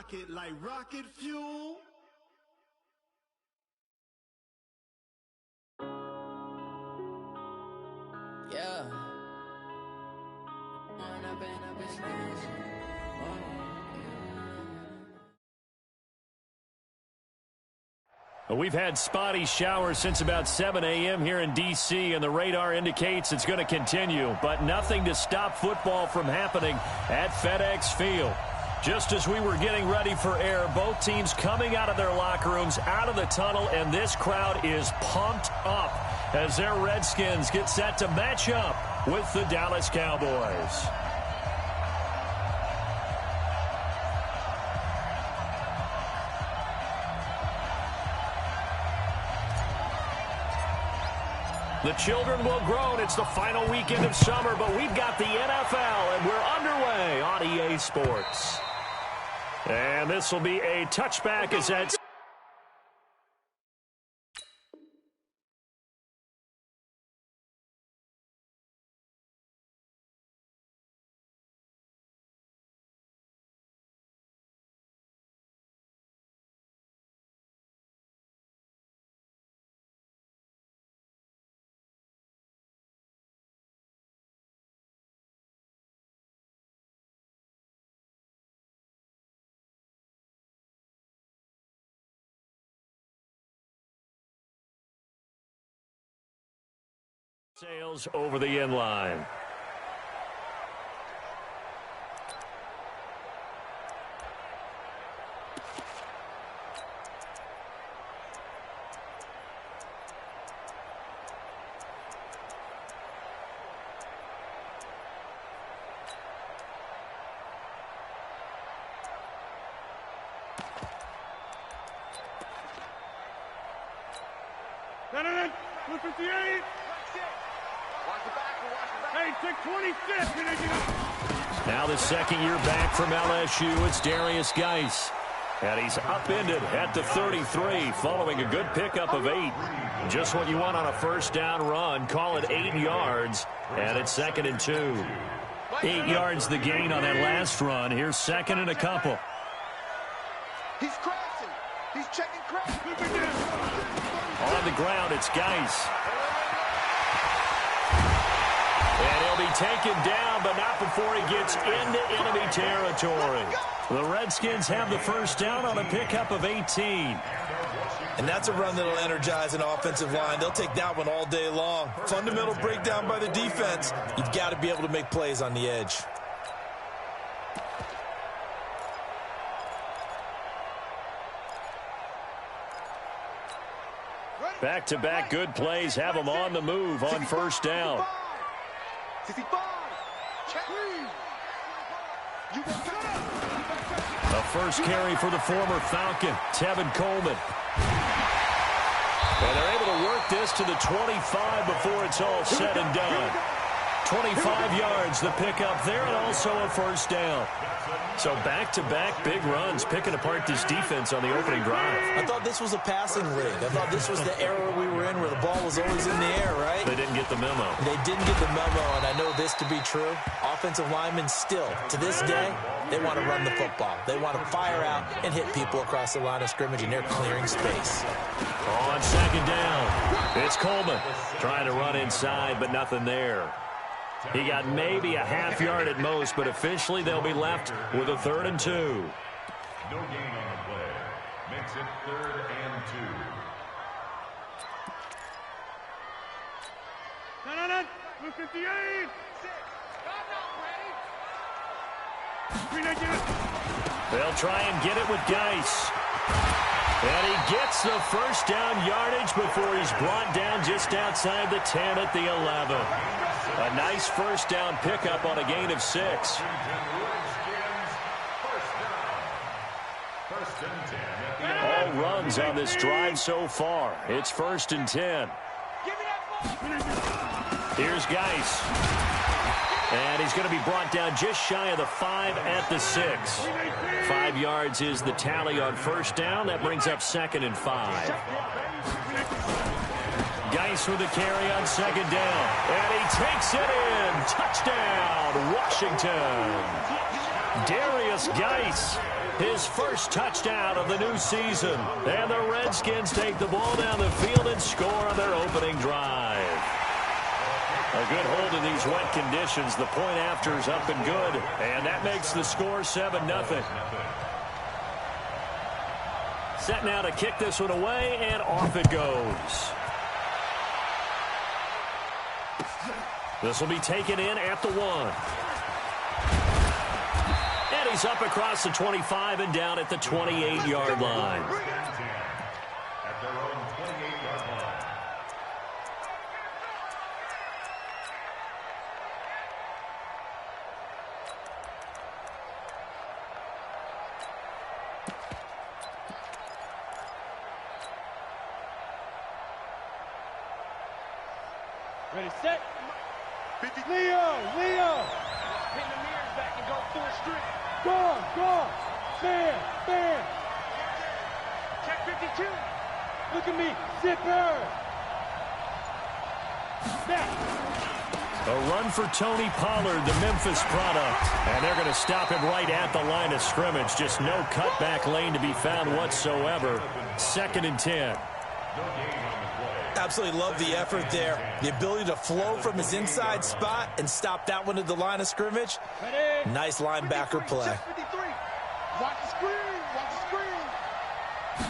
rocket like rocket fuel. Yeah. We've had spotty showers since about 7 a.m. here in D.C., and the radar indicates it's going to continue, but nothing to stop football from happening at FedEx Field. Just as we were getting ready for air, both teams coming out of their locker rooms, out of the tunnel, and this crowd is pumped up as their Redskins get set to match up with the Dallas Cowboys. The children will groan. It's the final weekend of summer, but we've got the NFL, and we're underway on EA Sports. And this will be a touchback as that's... sails over the end line. Look at the 8. Hey, take 26. Now the second year back from LSU, it's Darius Geis. And he's upended at the 33 following a good pickup of 8. Just what you want on a first down run. Call it 8 yards. And it's 2nd and 2. 8 yards the gain on that last run. Here's 2nd and a couple. He's crashing. He's checking crash. On the ground, it's Geis. And he'll be taken down, but not before he gets into enemy territory. The Redskins have the first down on a pickup of 18. And that's a run that'll energize an offensive line. They'll take that one all day long. Fundamental breakdown by the defense. You've got to be able to make plays on the edge. Back-to-back good plays have them on the move on first down. A first carry for the former Falcon, Tevin Coleman. And they're able to work this to the 25 before it's all said and done. 25 yards, the pickup there, and also a first down. So back-to-back big runs, picking apart this defense on the opening drive. I thought this was a passing league. I thought this was the era we were in where the ball was always in the air, right? They didn't get the memo. They didn't get the memo, and I know this to be true. Offensive linemen still, to this day, they want to run the football. They want to fire out and hit people across the line of scrimmage, and they're clearing space. On second down, it's Coleman trying to run inside, but nothing there. He got maybe a half yard at most, but officially they'll be left with a 3rd and 2. No gain on the play. Makes it 3rd and 2. No. Look at the 8. They'll try and get it with Geis. And he gets the first down yardage before he's brought down just outside the 10 at the 11. A nice first down pickup on a gain of 6. All runs on this drive so far. It's 1st and 10. Here's Geis. And he's going to be brought down just shy of the 5 at the 6. 5 yards is the tally on first down. That brings up 2nd and 5. Geis with a carry on second down. And he takes it in. Touchdown, Washington. Darius Geis his first touchdown of the new season. And the Redskins take the ball down the field and score on their opening drive. A good hold in these wet conditions. The point after is up and good. And that makes the score 7-0. Set now to kick this one away, and off it goes. This will be taken in at the 1. And he's up across the 25 and down at the 28-yard line. At their own 28-yard line. Ready, set. 50. Leo! Pin the mirrors back and go full strip. Go! Bam! Check 52. Look at me, zipper. Back. A run for Tony Pollard, the Memphis product. And they're going to stop him right at the line of scrimmage. Just no cutback lane to be found whatsoever. 2nd and 10. Absolutely love the effort there. The ability to flow from his inside spot and stop that one at the line of scrimmage. Ready. Nice linebacker play. Check 53. Watch the screen.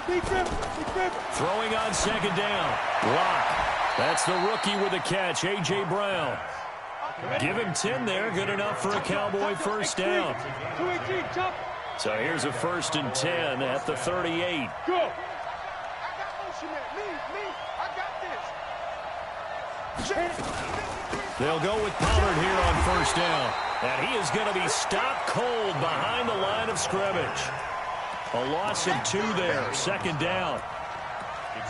Big grip. Throwing on 2nd down. Block. That's the rookie with the catch, A.J. Brown. Give him 10 there. Good enough for a Cowboy first down. 218, chop. So here's a 1st and 10 at the 38. Go. I got motion there. Me. I got this. Check. They'll go with Pollard here on first down. And he is going to be stopped cold behind the line of scrimmage. A loss of 2 there. 2nd down.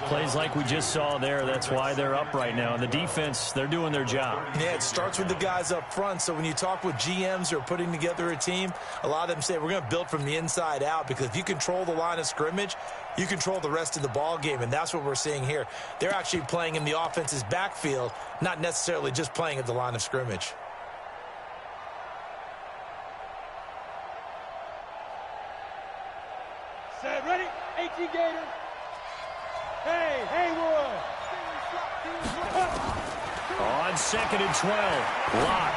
Plays like we just saw there. That's why they're up right now. And the defense, they're doing their job. Yeah, it starts with the guys up front. So when you talk with GMs who are putting together a team, a lot of them say we're going to build from the inside out, because if you control the line of scrimmage, you control the rest of the ball game. And that's what we're seeing here. They're actually playing in the offense's backfield, not necessarily just playing at the line of scrimmage. Set, ready. 18 Gator. Hey, Haywood. On 2nd and 12. Lock.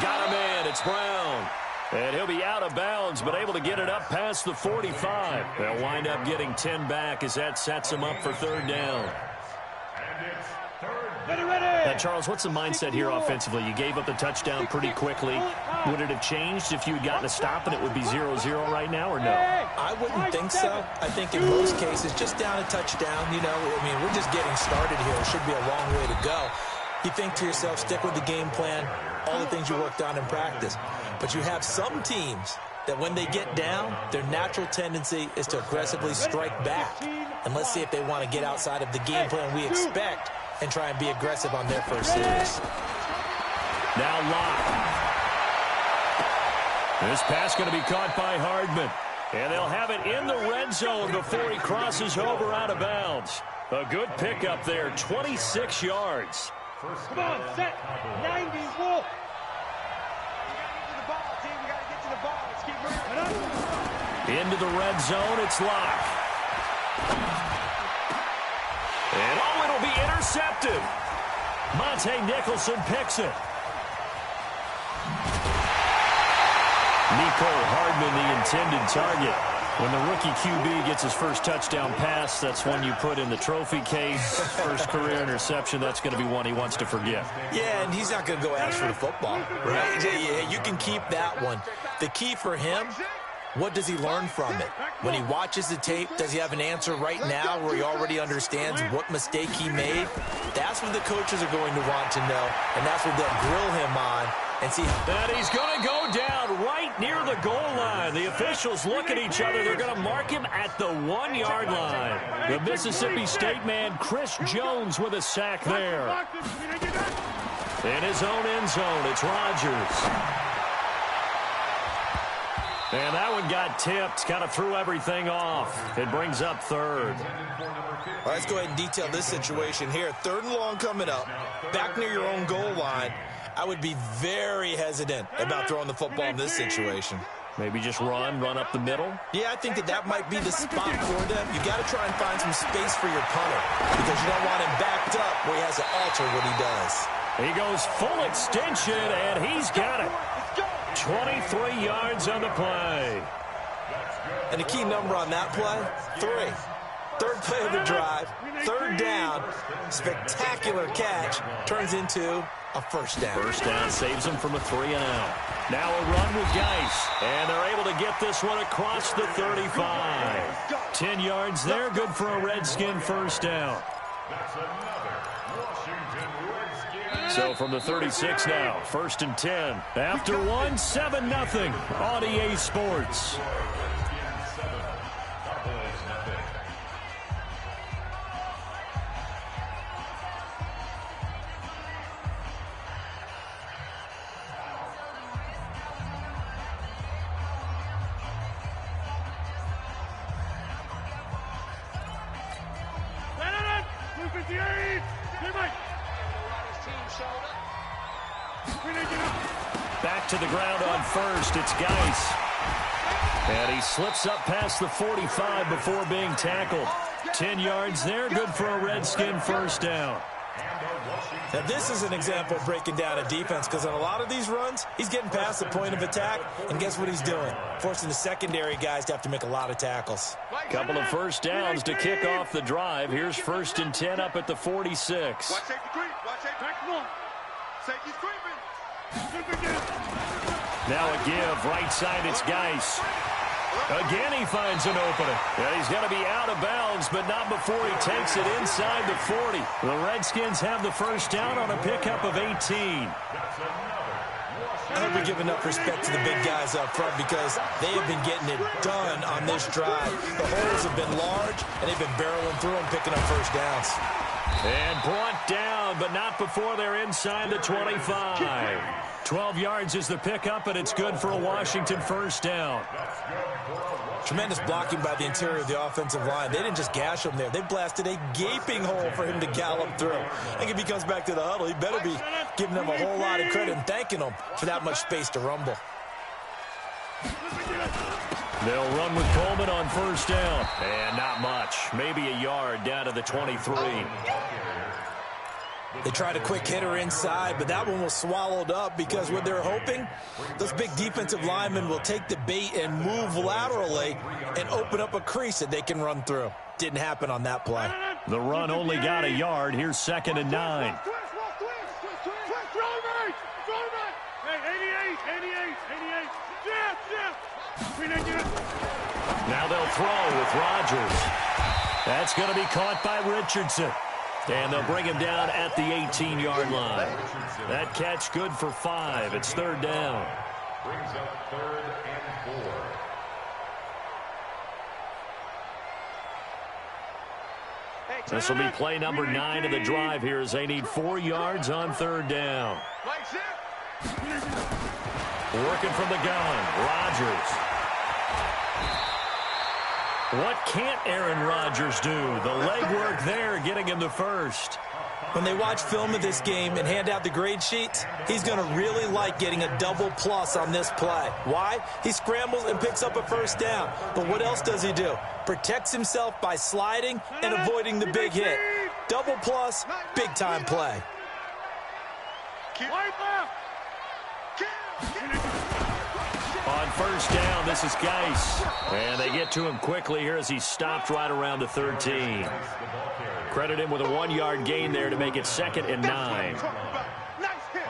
Got a man. It's Brown. And he'll be out of bounds, but able to get it up past the 45. They'll wind up getting 10 back as that sets him up for 3rd down. And it's 3rd Ready. Now, Charles, what's the mindset here offensively? You gave up the touchdown pretty quickly. Would it have changed if you had gotten a stop and it would be 0-0 right now, or no? I wouldn't think so. I think in most cases, just down a touchdown, you know, I mean, we're just getting started here. It should be a long way to go. You think to yourself, stick with the game plan, all the things you worked on in practice. But you have some teams that when they get down, their natural tendency is to aggressively strike back. And let's see if they want to get outside of the game plan we expect and try and be aggressive on their first series. Now Locke. This pass going to be caught by Hardman. And they'll have it in the red zone before he crosses over out of bounds. A good pickup there, 26 yards. Come on, set. 90, Wolf. Into the red zone, it's Locke. And oh, it'll be intercepted. Monte Nicholson picks it. Nico Hardman, the intended target. When the rookie QB gets his first touchdown pass, that's one you put in the trophy case. First career interception, that's going to be one he wants to forget. Yeah, and he's not going to go ask for the football, right? Yeah, you can keep that one. The key for him, what does he learn from it? When he watches the tape, does he have an answer right now where he already understands what mistake he made? That's what the coaches are going to want to know, and that's what they'll grill him on and see. And he's going to go down right near the goal line. The officials look at each other. They're going to mark him at the 1-yard line. The Mississippi State man, Chris Jones, with a sack there. In his own end zone, it's Rodgers. And that one got tipped, kind of threw everything off. It brings up 3rd. All right, let's go ahead and detail this situation here. 3rd and long coming up, back near your own goal line. I would be very hesitant about throwing the football in this situation. Maybe just run up the middle. Yeah, I think that might be the spot for them. You got to try and find some space for your punter because you don't want him backed up where he has to alter what he does. He goes full extension, and he's got it. 23 yards on the play. And the key number on that play, 3. Third play of the drive, third down, spectacular catch, turns into a first down. First down saves them from a 3-and-out. Now a run with Geis, and they're able to get this one across the 35. 10 yards there, good for a Redskin first down. So from the 36 now, 1st and 10. After 1, 7-0 on EA Sports. Back to the ground on first. It's Geis. And he slips up past the 45 before being tackled. 10 yards there. Good for a Redskin first down. Now, this is an example of breaking down a defense because on a lot of these runs, he's getting past the point of attack, and guess what he's doing? Forcing the secondary guys to have to make a lot of tackles. Couple of first downs to kick off the drive. Here's 1st and 10 up at the 46. Watch safety creep. Watch safety creep. Safety's creeping. Now a give. Right side, it's Geis. Again, he finds an opening. And he's going to be out of bounds, but not before he takes it inside the 40. The Redskins have the first down on a pickup of 18. I hope we give enough respect to the big guys up front because they have been getting it done on this drive. The holes have been large, and they've been barreling through them, picking up first downs. And brought down, but not before they're inside the 25. 12 yards is the pickup, and it's good for a Washington first down. Tremendous blocking by the interior of the offensive line. They didn't just gash him there. They blasted a gaping hole for him to gallop through. I think if he comes back to the huddle, he better be giving them a whole lot of credit and thanking them for that much space to rumble. They'll run with Coleman on first down. And not much. Maybe a yard down to the 23. They tried a quick hitter inside, but that one was swallowed up because what they're hoping, those big defensive linemen will take the bait and move laterally and open up a crease that they can run through. Didn't happen on that play. The run only got a yard. Here's 2nd and 9. Now they'll throw with Rodgers. That's going to be caught by Richardson. And they'll bring him down at the 18-yard line. That catch good for 5. It's 3rd down. Brings up 3rd and 4. This will be play number 9 of the drive here as they need 4 yards on 3rd down. Working from the gun, Rodgers. What can't Aaron Rodgers do? The legwork there getting him the first. When they watch film of this game and hand out the grade sheets, he's going to really like getting a double plus on this play. Why? He scrambles and picks up a first down. But what else does he do? Protects himself by sliding and avoiding the big hit. Double plus, big time play. On first down, this is Geis. And they get to him quickly here as he stopped right around the 13. Credit him with a 1-yard gain there to make it 2nd and 9.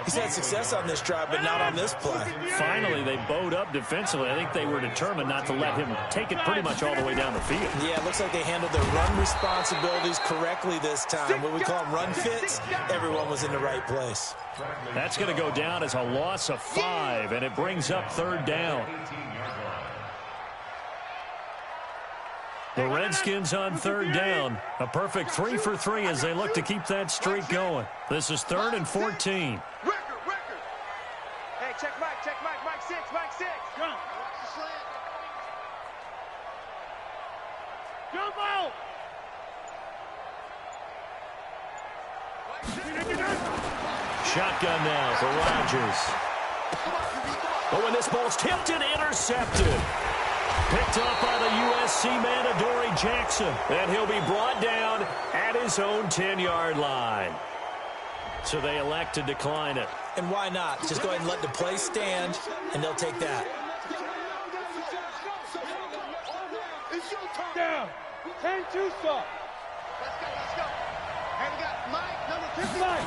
He's had success on this drive, but not on this play. Finally, they bowed up defensively. I think they were determined not to let him take it pretty much all the way down the field. Yeah, it looks like they handled their run responsibilities correctly this time. What we call them run fits, everyone was in the right place. That's going to go down as a loss of 5, and it brings up 3rd down. The Redskins on 3rd down. A perfect 3 for 3 as they look to keep that streak going. This is 3rd and 14. Hey, check Mike, Mike 6, Mike 6. Jump. Jump out. Shotgun now for Rodgers. Oh, and this ball's tipped and intercepted. Picked up by the USC man, Adoree Jackson. And he'll be brought down at his own 10-yard line. So they elect to decline it. And why not? Just go ahead and let the play stand, and they'll take that. Down. 10-2 stop. Let's go. And we got Mike, number 50. Mike.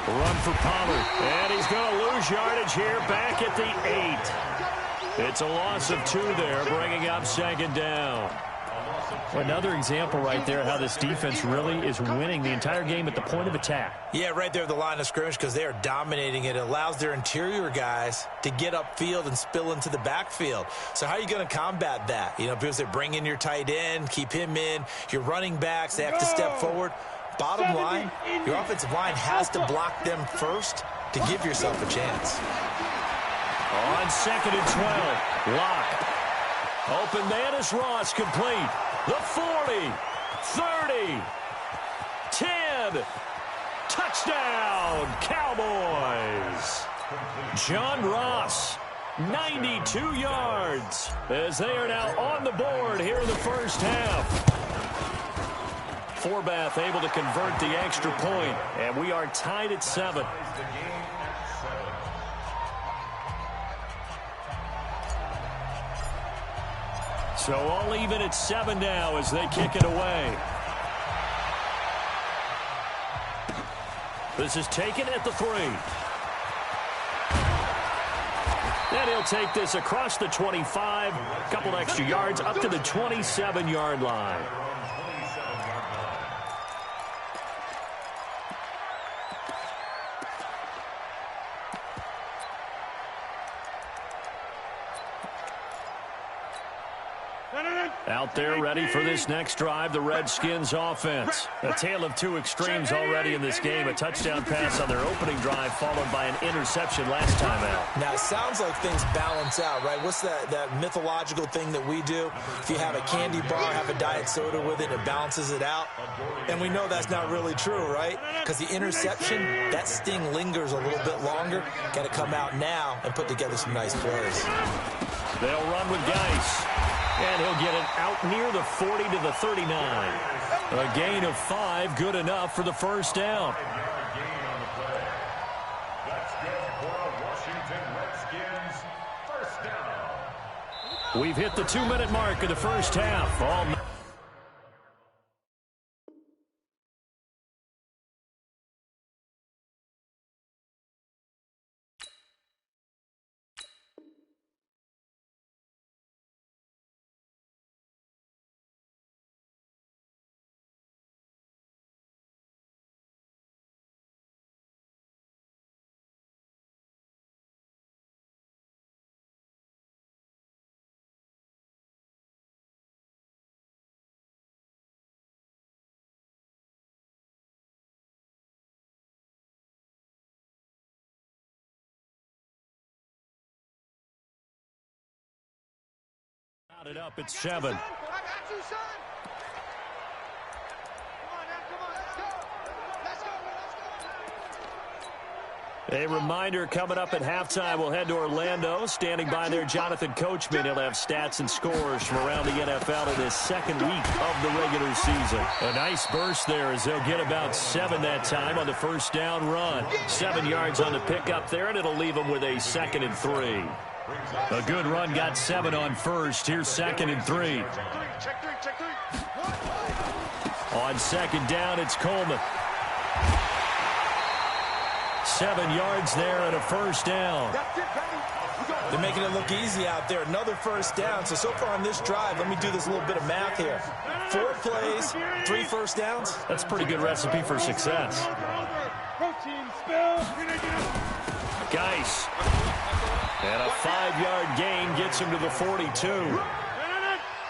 Run for Pollard. And he's going to lose yardage here back at the 8. It's a loss of 2 there, bringing up second down. Another example right there how this defense really is winning the entire game at the point of attack. Yeah, right there at the line of scrimmage because they are dominating it. It allows their interior guys to get upfield and spill into the backfield. So how are you going to combat that? You know, because they bring in your tight end, keep him in. Your running backs, they have to step forward. Bottom line, your offensive line has to block them first to give yourself a chance. On second and 12, Locke. Open man is Ross, complete. The 40, 30, 10. Touchdown, Cowboys. John Ross, 92 yards, as they are now on the board here in the first half. Forbath able to convert the extra point, and we are tied at 7. So all even at 7 now as they kick it away. This is taken at the 3. And he'll take this across the 25. A couple extra yards up to the 27-yard line. Out there ready for this next drive, the Redskins offense. A tale of 2 extremes already in this game. A touchdown pass on their opening drive followed by an interception last time out. Now, it sounds like things balance out, right? What's that mythological thing that we do? If you have a candy bar, have a diet soda with it, it balances it out. And we know that's not really true, right? Because the interception, that sting lingers a little bit longer. Got to come out now and put together some nice plays. They'll run with Geis. And he'll get it out near the 40 to the 39. A gain of 5, good enough for the first down. We've hit the 2-minute mark of the first half. All it up at 7. A reminder coming up at halftime, we'll head to Orlando. Standing by there, Jonathan Coachman. He'll have stats and scores from around the NFL in his second week of the regular season. A nice burst there as they'll get about 7 that time on the first down run. 7 yards on the pickup there, and it'll leave them with a 2nd and 3. A good run got 7 on first. Here's 2nd and 3. On second down, it's Coleman. 7 yards there and a first down. They're making it look easy out there. Another first down. So far on this drive, let me do this little bit of math here. 4 plays, 3 first downs. That's a pretty good recipe for success. Geis. And a 5-yard gain gets him to the 42.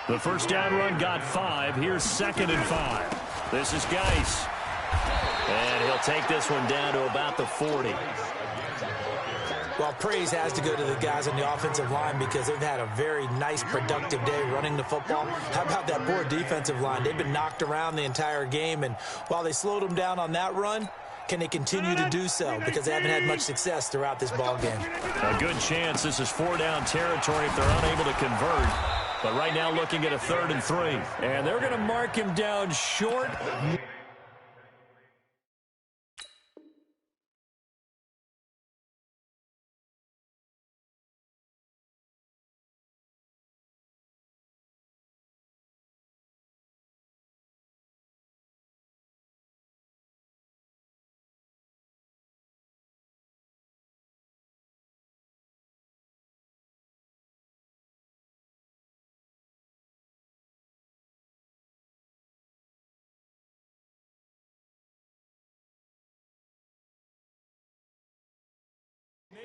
The first down run got 5. Here's 2nd and 5. This is Geis. And he'll take this one down to about the 40. Well, praise has to go to the guys on the offensive line because they've had a very nice, productive day running the football. How about that poor defensive line? They've been knocked around the entire game, and while they slowed them down on that run, Can they continue to do so? Because they haven't had much success throughout this ball game. A good chance this is 4-down territory if they're unable to convert. But right now looking at a 3rd and 3. And they're going to mark him down short.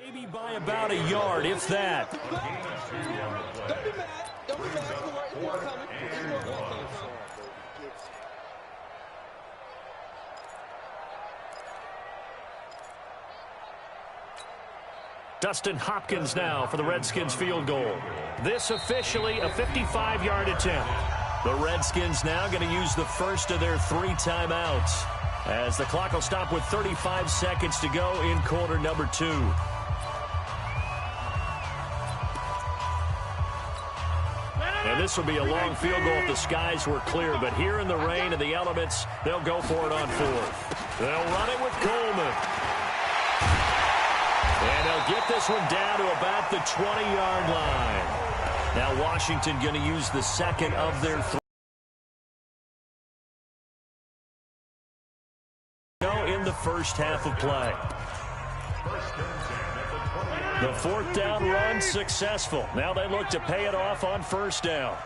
Maybe by about a yard, if that. Don't be mad. Don't be mad. It's more coming. It's more coming. Dustin Hopkins now for the Redskins field goal. This officially a 55-yard attempt. The Redskins now going to use the first of their 3 timeouts, as the clock will stop with 35 seconds to go in quarter number 2. And this will be a long field goal if the skies were clear, but here in the rain and the elements, they'll go for it on 4th. They'll run it with Coleman. And they'll get this one down to about the 20-yard line. Now Washington going to use the second of their 3. In the first half of play. The 4th down run successful. Now they look to pay it off on 1st down.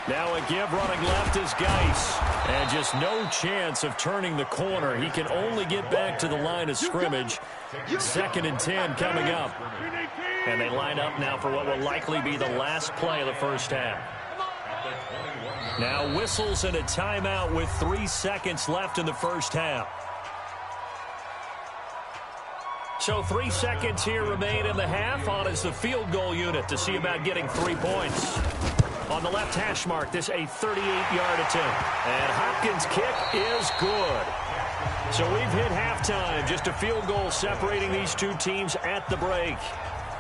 Now a give running left is Geis. And just no chance of turning the corner. He can only get back to the line of scrimmage. 2nd and 10 coming up. And they line up now for what will likely be the last play of the first half. Now whistles and a timeout with 3 seconds left in the first half. So 3 seconds here remain in the half. On is the field goal unit to see about getting 3 points. On the left hash mark, this a 38-yard attempt. And Hopkins' kick is good. So we've hit halftime. Just a field goal separating these 2 teams at the break.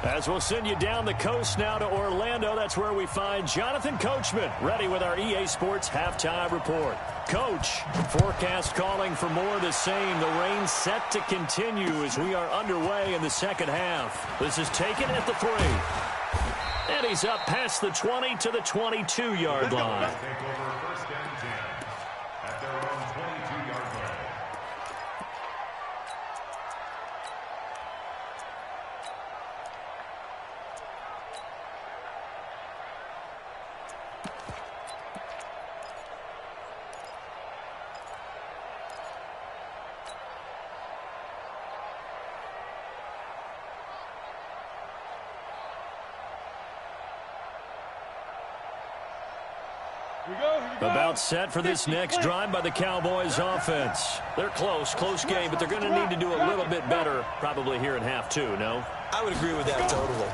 As we'll send you down the coast now to Orlando, that's where we find Jonathan Coachman, ready with our EA Sports halftime report. Coach, forecast calling for more of the same. The rain set to continue as we are underway in the second half. This is taken at the 3. And he's up past the 20 to the 22-yard line. Take over 1st and 10 at their own 22-yard line. About set for this next drive by the Cowboys offense. They're close game, but they're going to need to do a little bit better probably here in half 2, no? I would agree with that totally.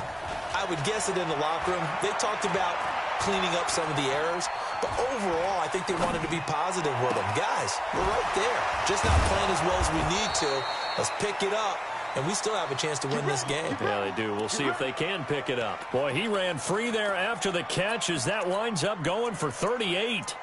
I would guess it in the locker room. They talked about cleaning up some of the errors, but overall, I think they wanted to be positive with them. Guys, we're right there. Just not playing as well as we need to. Let's pick it up. And we still have a chance to win this game. Yeah, they do. We'll see if they can pick it up. Boy, he ran free there after the catch as that winds up going for 38.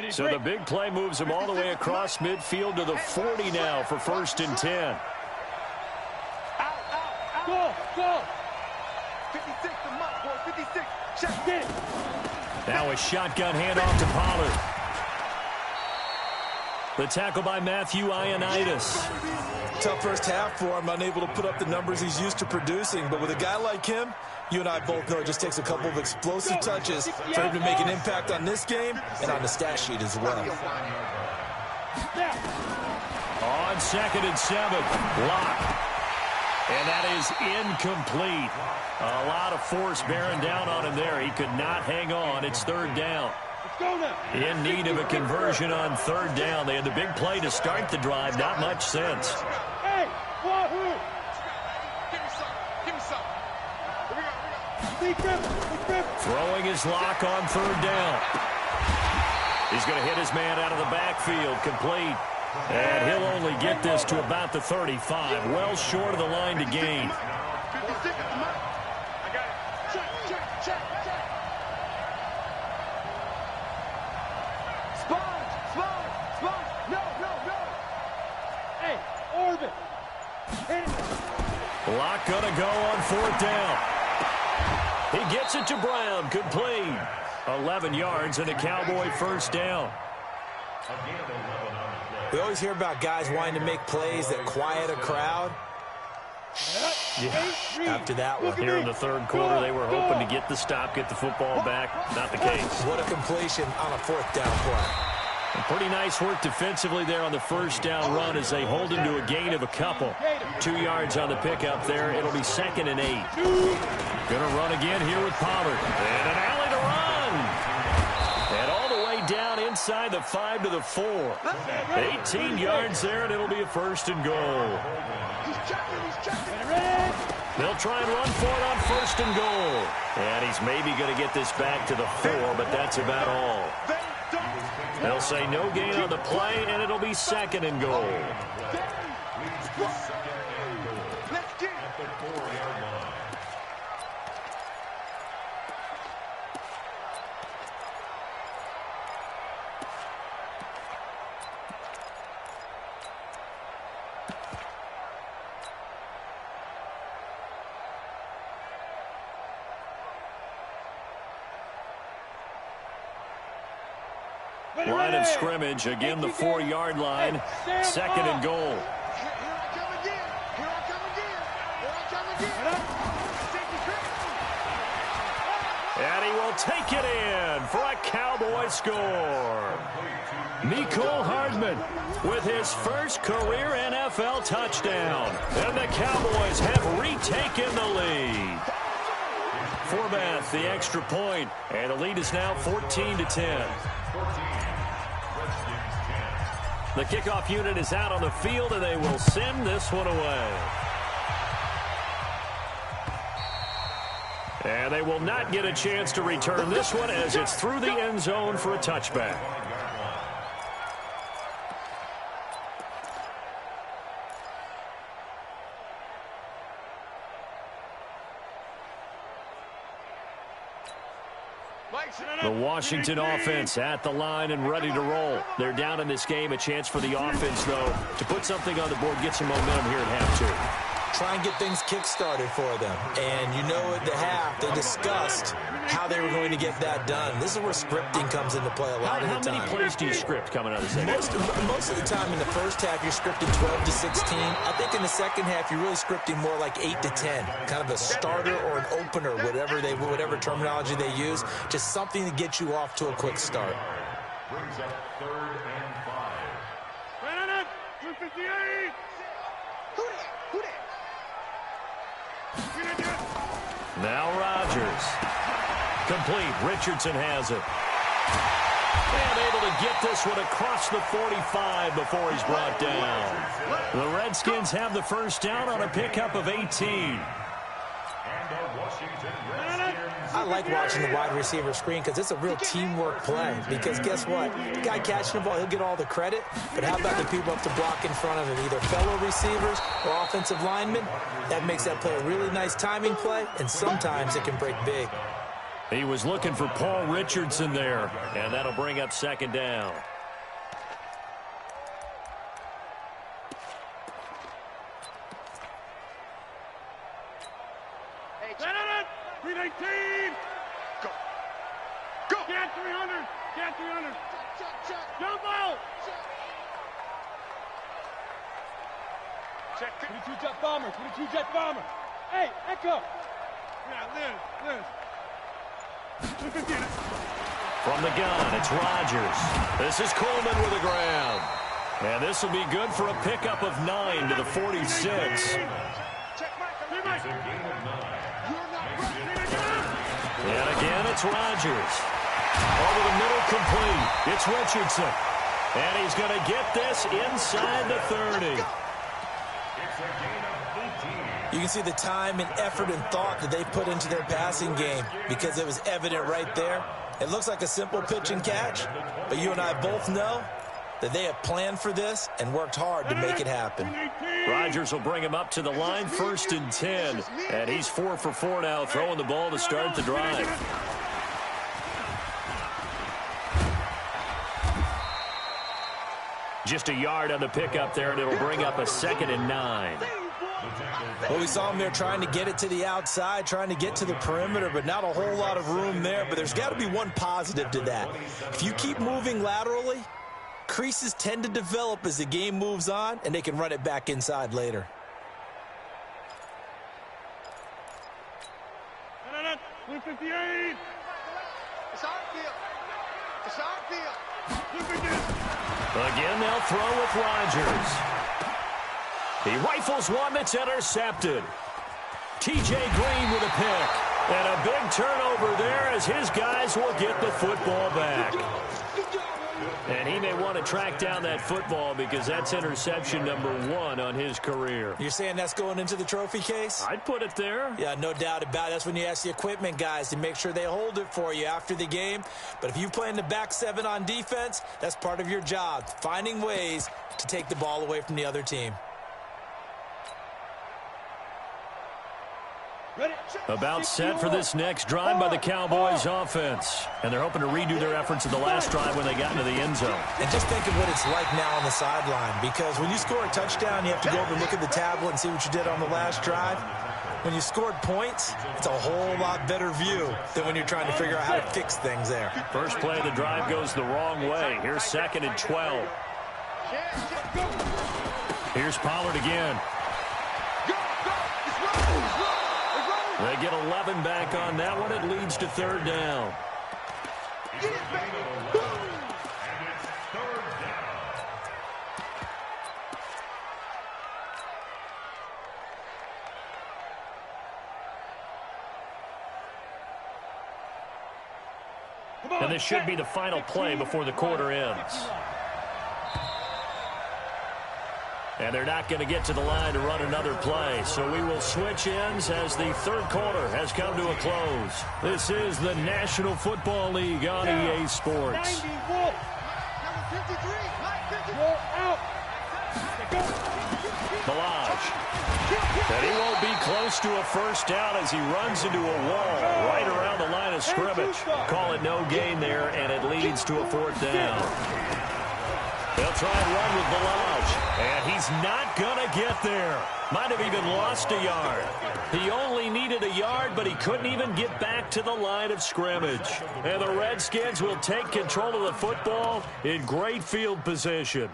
So the big play moves him all the way across midfield to the 40 now for 1st and 10. Go! 56 to Mott, boy, 56. Check in. Now a shotgun handoff to Pollard. The tackle by Matthew Ioannidis. Tough first half for him, unable to put up the numbers he's used to producing. But with a guy like him, you and I both know it just takes a couple of explosive touches for him to make an impact on this game and on the stat sheet as well. On 2nd and 7, Locke. And that is incomplete. A lot of force bearing down on him there. He could not hang on. It's 3rd down. In need of a conversion on 3rd down. They had the big play to start the drive. Not much sense. Hey, Wahoo! Give me some. Throwing his lock on third down. He's going to hit his man out of the backfield. Complete. And he'll only get this to about the 35. Well short of the line to gain. Lock gonna go on fourth down. He gets it to Brown. Complete. 11 yards and a Cowboy first down. We always hear about guys wanting to make plays that quiet a crowd. Yeah, after that one. Here in the third quarter, they were hoping to get the stop, get the football back. Not the case. What a completion on a fourth down play. Pretty nice work defensively there on the first down run as they hold him to a gain of a couple. 2 yards on the pickup there. It'll be 2nd and 8. Gonna run again here with Pollard. And an alley to run. And all the way down inside the 5 to the 4. 18 yards there, and it'll be a 1st and goal. They'll try and run for it on 1st and goal. And he's maybe going to get this back to the 4, but that's about all. They'll say no gain on the play, and it'll be 2nd and goal. Line of scrimmage, again the 4-yard line, 2nd and goal. And he will take it in for a Cowboy score. Mecole Hardman with his first career NFL touchdown. And the Cowboys have retaken the lead. Forbath, the extra point, and the lead is now 14-10. The kickoff unit is out on the field, and they will send this one away. And they will not get a chance to return this one as it's through the end zone for a touchback. The Washington offense at the line and ready to roll. They're down in this game. A chance for the offense, though, to put something on the board, get some momentum here at half 2. Try and get things kick-started for them. And you know at the half, they discussed how they were going to get that done. This is where scripting comes into play a lot of the time. How many plays do you script coming out of the second? Most of the time in the first half, you're scripting 12 to 16. I think in the second half, you're really scripting more like 8 to 10. Kind of a starter or an opener, whatever terminology they use. Just something to get you off to a quick start. Brings up 3rd and 5. 258. Now Rodgers. Complete. Richardson has it. And able to get this one across the 45 before he's brought down. The Redskins have the first down on a pickup of 18. I like watching the wide receiver screen because it's a real teamwork play. Because guess what? The guy catching the ball, he'll get all the credit. But how about the people up to block in front of him? Either fellow receivers or offensive linemen. That makes that play a really nice timing play. And sometimes it can break big. He was looking for Paul Richardson there. And that'll bring up 2nd down. Go. Go. Get 300. Get 300. Jump out. Check. 22 jet bomber. 22 jet bomber. Hey, Echo. Yeah, Liz. From the gun, it's Rodgers. This is Coleman with the ground. And this will be good for a pickup of 9 to the 46. And again, it's Rodgers. Over the middle, complete. It's Richardson. And he's going to get this inside the 30. It's a gain of 18. You can see the time and effort and thought that they put into their passing game because it was evident right there. It looks like a simple pitch and catch, but you and I both know that they have planned for this and worked hard to make it happen. Rodgers will bring him up to the line, 1st and 10. And he's 4 for 4 now, throwing the ball to start the drive. Just a yard on the pickup there, and it'll bring up a 2nd and 9. Well, we saw him there trying to get it to the outside, trying to get to the perimeter, but not a whole lot of room there. But there's got to be one positive to that. If you keep moving laterally, creases tend to develop as the game moves on, and they can run it back inside later. It's our field. It's our field. Again, they'll throw with Rodgers. He rifles one that's intercepted. T.J. Green with a pick. And a big turnover there as his guys will get the football back. And he may want to track down that football because that's interception number 1 on his career. You're saying that's going into the trophy case? I'd put it there. Yeah, no doubt about it. That's when you ask the equipment guys to make sure they hold it for you after the game. But if you play in the back 7 on defense, that's part of your job, finding ways to take the ball away from the other team. About set for this next drive by the Cowboys offense. And they're hoping to redo their efforts in the last drive when they got into the end zone. And just think of what it's like now on the sideline, because when you score a touchdown, you have to go over and look at the tablet and see what you did on the last drive. When you scored points, it's a whole lot better view than when you're trying to figure out how to fix things there. First play of the drive goes the wrong way. Here's 2nd and 12. Here's Pollard again. They get 11 back on that one. It leads to 3rd down. And this should be the final play before the quarter ends. And they're not going to get to the line to run another play. So we will switch ends as the 3rd quarter has come to a close. This is the National Football League on EA Sports. Balaj. And he won't be close to a first down as he runs into a wall right around the line of scrimmage. Call it no gain there, and it leads to a 4th down. They'll try and run with Balaj, and he's not going to get there. Might have even lost a yard. He only needed a yard, but he couldn't even get back to the line of scrimmage. And the Redskins will take control of the football in great field position.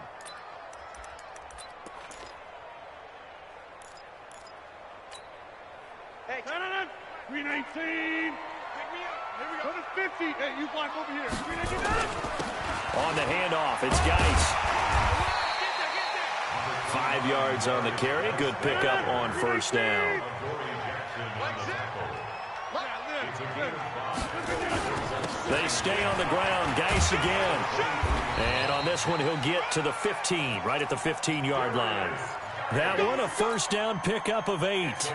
Hey, 319. Pick me up. Here we go. Go to 50. Hey, you block over here. 319. On the handoff, it's Geis. 5 yards on the carry. Good pickup on 1st down. They stay on the ground. Geis again. And on this one, he'll get to the 15, right at the 15-yard line. That one, a 1st down pickup of 8.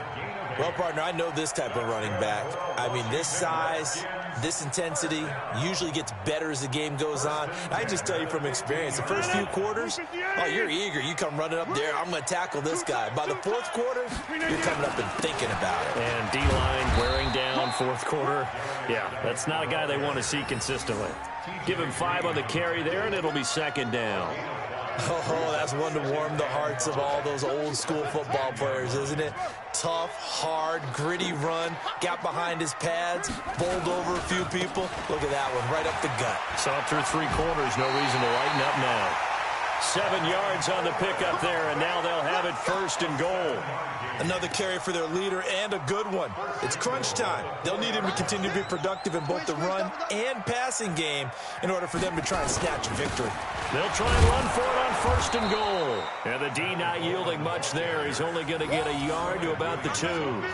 Well, partner, I know this type of running back. I mean, this size, this intensity usually gets better as the game goes on. I just tell you from experience, the first few quarters, oh, you're eager. You come running up there, I'm going to tackle this guy. By the 4th quarter, you're coming up and thinking about it. And D-line wearing down 4th quarter. Yeah, that's not a guy they want to see consistently. Give him 5 on the carry there, and it'll be 2nd down. Oh, that's one to warm the hearts of all those old-school football players, isn't it? Tough, hard, gritty run, got behind his pads, bowled over a few people. Look at that one, right up the gut. So through 3 quarters, no reason to lighten up now. 7 yards on the pickup there, and now they'll have it 1st and goal. Another carry for their leader, and a good one. It's crunch time. They'll need him to continue to be productive in both the run and passing game in order for them to try and snatch a victory. They'll try and run for it on 1st and goal. And the D not yielding much there. He's only going to get a yard to about the 2.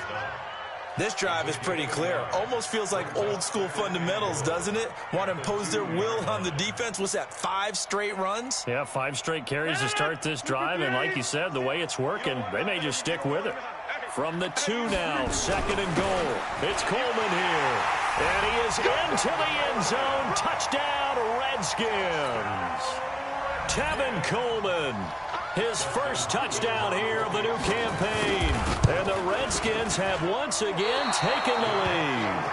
This drive is pretty clear. Almost feels like old-school fundamentals, doesn't it? Want to impose their will on the defense. What's that, 5 straight runs? Yeah, 5 straight carries to start this drive. And like you said, the way it's working, they may just stick with it. From the 2 now, 2nd and goal. It's Coleman here. And he is into the end zone. Touchdown, Redskins. Tevin Coleman, his first touchdown here of the new campaign. And the Redskins have once again taken the lead.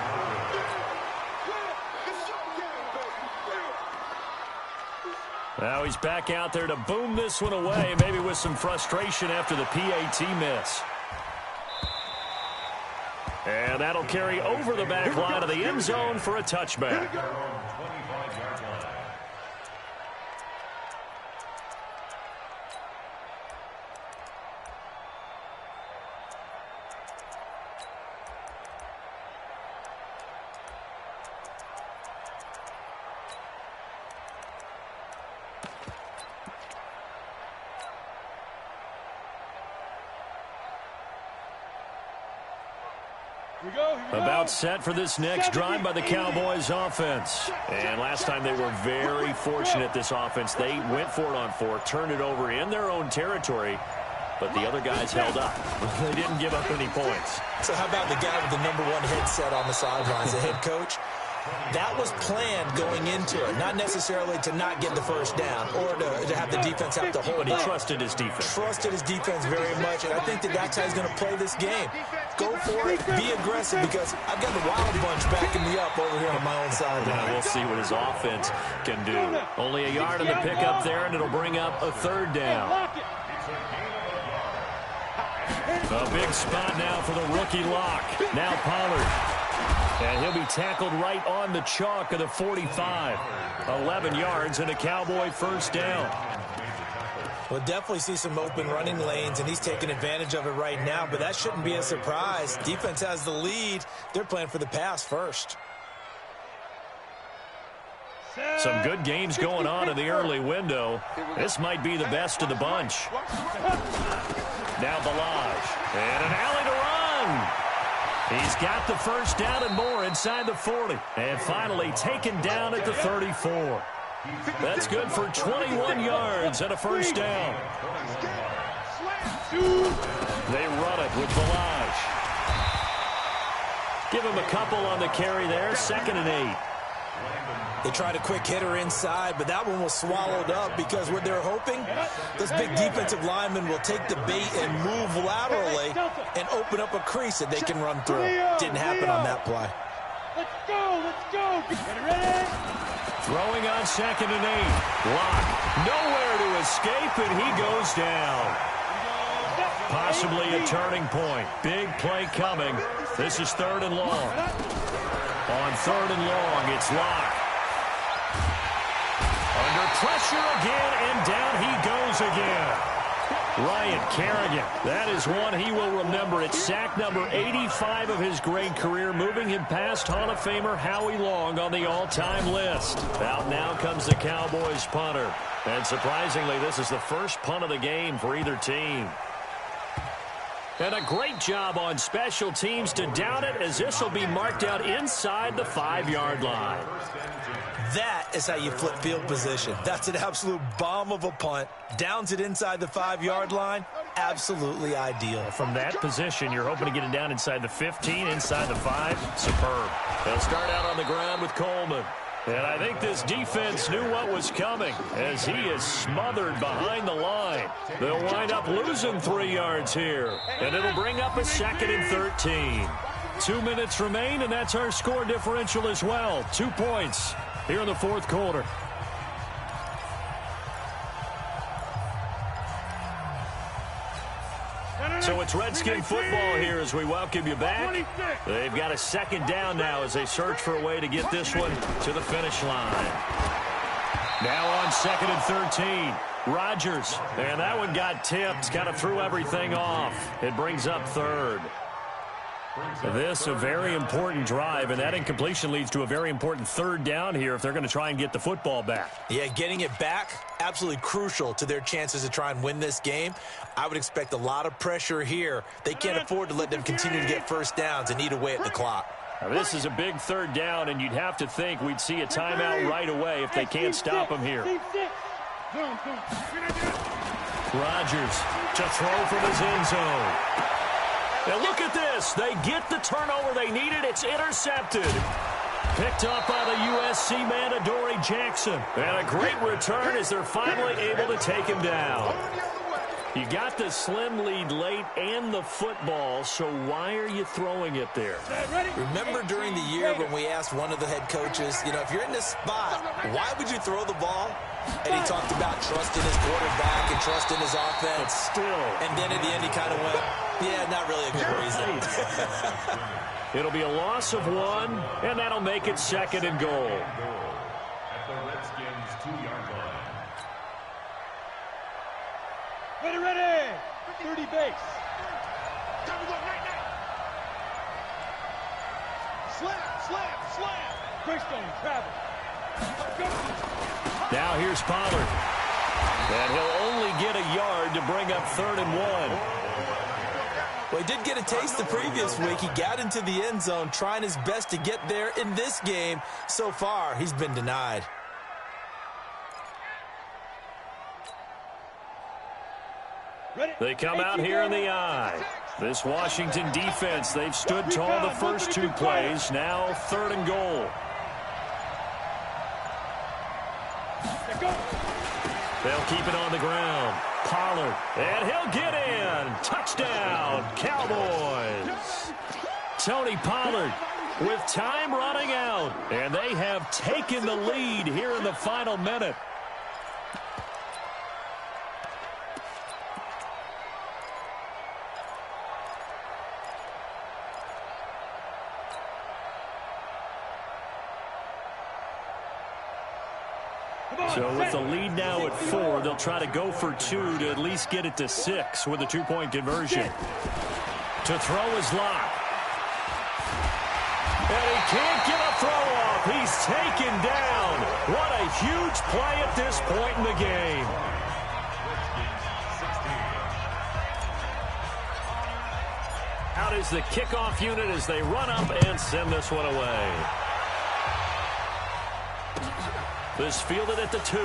Now he's back out there to boom this one away, maybe with some frustration after the PAT miss. And that'll carry over the back line of the end zone for a touchback. About set for this next drive by the Cowboys offense. And last time they were very fortunate, this offense. They went for it on 4, turned it over in their own territory, but the other guys held up. They didn't give up any points. So how about the guy with the #1 headset on the sidelines, the head coach? That was planned going into it, not necessarily to not get the first down or to have the defense have to hold But he up. trusted his defense. Trusted his defense very much, and I think that's how he's going to play this game. Go for it, be aggressive, because I've got the Wild Bunch backing me up over here on my own side. We'll see what his offense can do. Only a yard in the pickup there, and it'll bring up a 3rd down. A big spot now for the rookie lock. Now Pollard. And he'll be tackled right on the chalk of the 45. 11 yards and a Cowboy first down. We'll definitely see some open running lanes, and he's taking advantage of it right now, but that shouldn't be a surprise. Defense has the lead. They're playing for the pass first. Some good games going on in the early window. This might be the best of the bunch. Now Balaj. And an alley to run. He's got the first down and more inside the 40. And finally taken down at the 34. That's good for 21 yards and a first down. They run it with Balaj. Give him a couple on the carry there. 2nd and 8. They tried a quick hitter inside, but that one was swallowed up because what they're hoping, this big defensive lineman will take the bait and move laterally and open up a crease that they can run through. Didn't happen on that play. Let's go. Get ready. Throwing on 2nd and 8. Lock. Nowhere to escape, and he goes down. Possibly a turning point. Big play coming. This is 3rd and long. On 3rd and long, it's Lock. Under pressure again, and down he goes again. Ryan Kerrigan, that is one he will remember. It's sack number 85 of his great career, moving him past Hall of Famer Howie Long on the all-time list. Out now comes the Cowboys punter. And surprisingly, this is the first punt of the game for either team. And a great job on special teams to down it, as this will be marked out inside the 5-yard line. That is how you flip field position. That's an absolute bomb of a punt. Downs it inside the 5-yard line. Absolutely ideal. From that position, you're hoping to get it down inside the 15, inside the 5. Superb. They'll start out on the ground with Coleman. And I think this defense knew what was coming, as he is smothered behind the line. They'll wind up losing 3 yards here, and it'll bring up a 2nd and 13. 2 minutes remain, and that's our score differential as well. 2 points here in the 4th quarter. So it's Redskin football here as we welcome you back. They've got a 2nd down now as they search for a way to get this one to the finish line. Now on 2nd and 13, Rodgers. And that one got tipped, kind of threw everything off. It brings up 3rd. This a very important drive, and that incompletion leads to a very important 3rd down here if they're going to try and get the football back. Yeah, getting it back, absolutely crucial to their chances to try and win this game. I would expect a lot of pressure here. They can't afford to let them continue to get first downs and eat away at the clock. Now, this is a big 3rd down, and you'd have to think we'd see a timeout right away if they can't stop them here. Rodgers to throw from his end zone. And look at this. They get the turnover they needed. It's intercepted. Picked up by the USC man, Adoree Jackson. And a great return as they're finally able to take him down. You got the slim lead late and the football, so why are you throwing it there? Remember during the year when we asked one of the head coaches, if you're in this spot, why would you throw the ball? And he talked about trusting his quarterback and trusting his offense. But still. And then at the end he kind of went, yeah, not really a good reason. It'll be a loss of 1, and that'll make it 2nd and goal. At the Redskins' 2-yard line. Ready. 30 base. Slam. Greystone, travel. Now here's Pollard. And he'll only get a yard to bring up 3rd and 1. Well, he did get a taste the previous week. He got into the end zone trying his best to get there in this game. So far, he's been denied. They come out here in the eye. This Washington defense, they've stood tall the first 2 plays. Now 3rd and goal. They'll keep it on the ground. Pollard, and he'll get in. Touchdown, Cowboys. Tony Pollard with time running out. And they have taken the lead here in the final minute. So with the lead now at 4, they'll try to go for 2 to at least get it to 6 with a 2-point conversion. To throw is Locke. And he can't get a throw off. He's taken down. What a huge play at this point in the game. Out is the kickoff unit as they run up and send this one away. This fielded at the 2.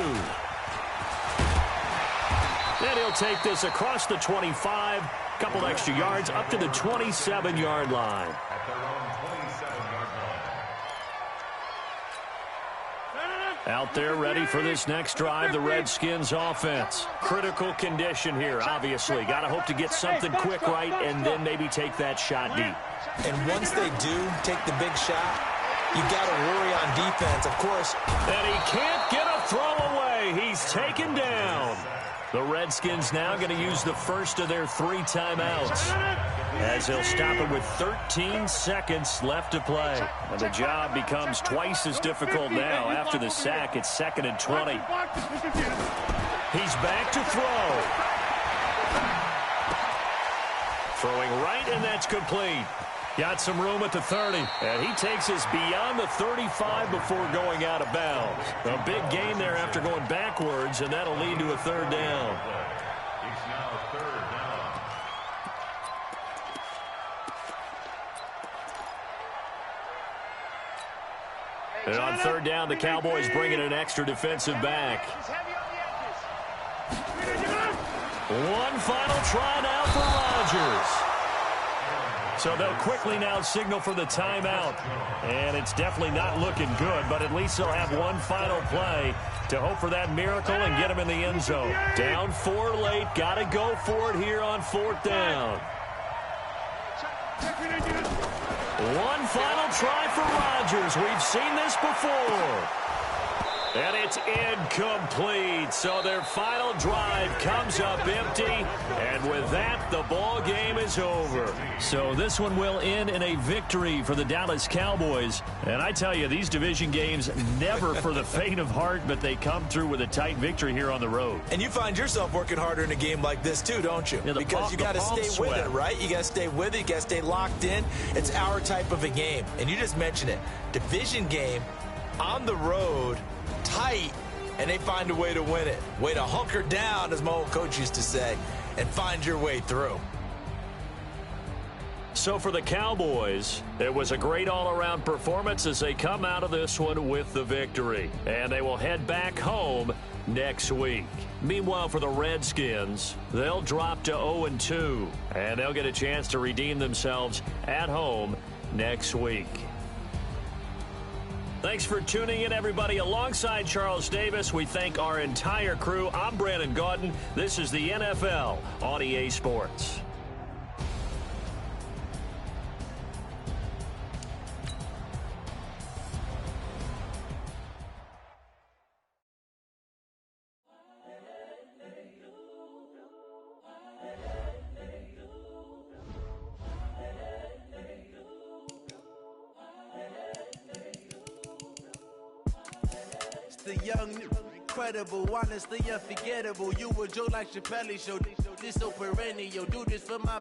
And he'll take this across the 25. Couple extra yards up to the 27-yard line. At their own 27-yard line. Out there ready for this next drive, the Redskins offense. Critical condition here, obviously. Got to hope to get something quick right and then maybe take that shot deep. And once they do take the big shot, you got to worry on defense, of course. And he can't get a throw away. He's taken down. The Redskins now going to use the first of their 3 timeouts as they'll stop it with 13 seconds left to play. And the job becomes twice as difficult now. After the sack, it's 2nd and 20. He's back to throw. Throwing right, and that's complete. Got some room at the 30, and he takes us beyond the 35 before going out of bounds. A big gain there after going backwards, and that'll lead to a 3rd down. It's now 3rd down. And on 3rd down, the Cowboys bring in an extra defensive back. One final try now for Rodgers. So they'll quickly now signal for the timeout. And it's definitely not looking good, but at least they'll have one final play to hope for that miracle and get them in the end zone. Down 4 late, got to go for it here on 4th down. One final try for Rodgers. We've seen this before. And it's incomplete. So their final drive comes up empty. And with that, the ball game is over. So this one will end in a victory for the Dallas Cowboys. And I tell you, these division games, never for the faint of heart, but they come through with a tight victory here on the road. And you find yourself working harder in a game like this too, don't you? Yeah, because you got to stay with it, right? You got to stay with it. You got to stay locked in. It's our type of a game. And you just mentioned it. Division game on the road, tight, and they find a way to win it. Way to hunker down, as my old coach used to say, and find your way through. So for the Cowboys, it was a great all-around performance as they come out of this one with the victory. And they will head back home next week. Meanwhile, for the Redskins, they'll drop to 0-2, and they'll get a chance to redeem themselves at home next week. Thanks for tuning in, everybody. Alongside Charles Davis, we thank our entire crew. I'm Brandon Gaudin. This is the NFL on EA Sports. The young, incredible, honestly unforgettable. You a joke like Chappelle Show. This so perennial. Do this for my